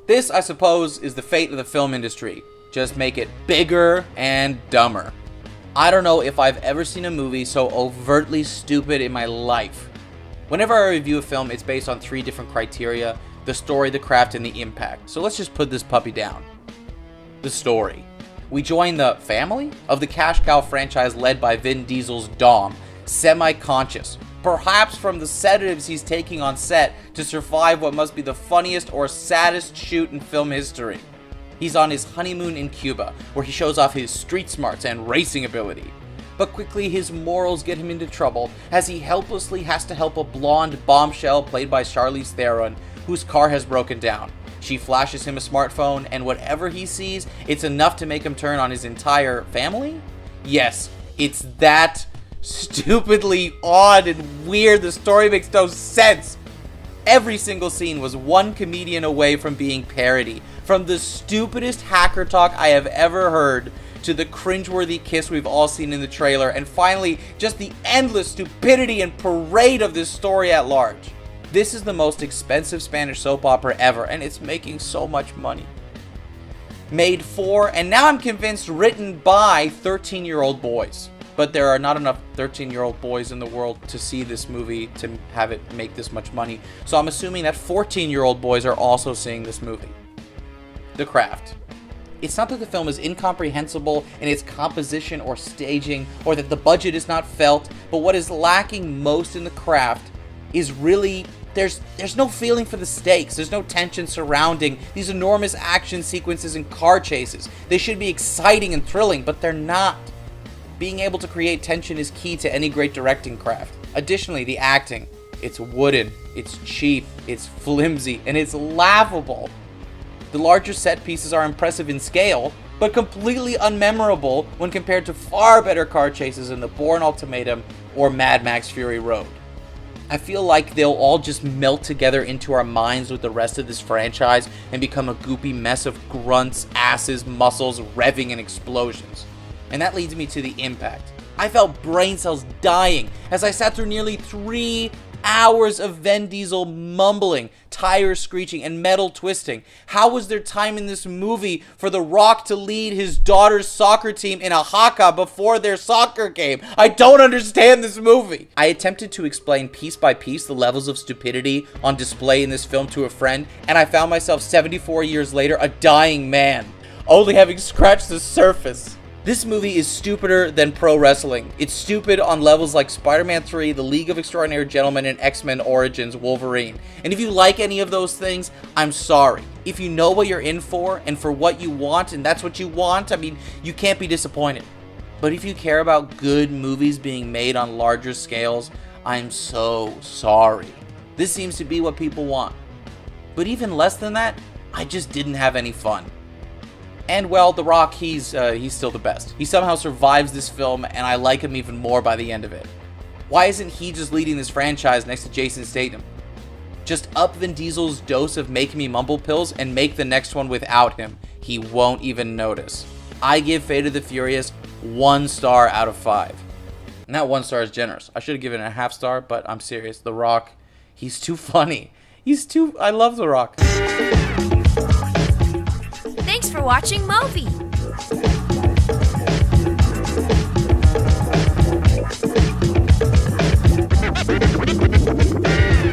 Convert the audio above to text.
This, I suppose, is the fate of the film industry. Just make it bigger and dumber. I don't know if I've ever seen a movie so overtly stupid in my life. Whenever I review a film, it's based on 3 different criteria: the story, the craft, and the impact. So let's just put this puppy down. The story. We join the family of the cash cow franchise led by Vin Diesel's Dom, semi-conscious, perhaps from the sedatives he's taking on set to survive what must be the funniest or saddest shoot in film history. He's on his honeymoon in Cuba, where he shows off his street smarts and racing ability. But quickly his morals get him into trouble as he helplessly has to help a blonde bombshell played by Charlize Theron, whose car has broken down. She flashes him a smartphone, and whatever he sees, it's enough to make him turn on his entire family? Yes, it's that stupidly odd and weird. The story makes no sense. Every single scene was one comedian away from being parody. From the stupidest hacker talk I have ever heard, to the cringeworthy kiss we've all seen in the trailer, and finally, just the endless stupidity and parade of this story at large. This is the most expensive Spanish soap opera ever, and it's making so much money. Made for, and now I'm convinced written by, 13-year-old boys. But there are not enough 13-year-old boys in the world to see this movie to have it make this much money. So I'm assuming that 14-year-old boys are also seeing this movie. The craft. It's not that the film is incomprehensible in its composition or staging, or that the budget is not felt, but what is lacking most in the craft is really, there's no feeling for the stakes. There's no tension surrounding these enormous action sequences and car chases. They should be exciting and thrilling, but they're not. Being able to create tension is key to any great directing craft. Additionally, the acting. It's wooden, it's cheap, it's flimsy, and it's laughable. The larger set pieces are impressive in scale, but completely unmemorable when compared to far better car chases in The Bourne Ultimatum or Mad Max Fury Road. I feel like they'll all just melt together into our minds with the rest of this franchise and become a goopy mess of grunts, asses, muscles, revving, and explosions. And that leads me to the impact. I felt brain cells dying as I sat through nearly 3 hours of Vin Diesel mumbling, tires screeching, and metal twisting. How was there time in this movie for The Rock to lead his daughter's soccer team in a haka before their soccer game? I don't understand this movie. I attempted to explain piece by piece the levels of stupidity on display in this film to a friend, and I found myself 74 years later a dying man, only having scratched the surface. This movie is stupider than pro wrestling. It's stupid on levels like Spider-Man 3, The League of Extraordinary Gentlemen, and X-Men Origins Wolverine. And if you like any of those things, I'm sorry. If you know what you're in for and for what you want, and that's what you want, I mean, you can't be disappointed. But if you care about good movies being made on larger scales, I'm so sorry. This seems to be what people want. But even less than that, I just didn't have any fun. And well, The Rock, he's still the best. He somehow survives this film, and I like him even more by the end of it. Why isn't he just leading this franchise next to Jason Statham? Just up Vin Diesel's dose of making me mumble pills and make the next one without him. He won't even notice. I give Fate of the Furious 1 star out of 5. And that 1 star is generous. I should have given it a half star, but I'm serious. The Rock, he's too funny. I love The Rock. Thanks for watching MOVI.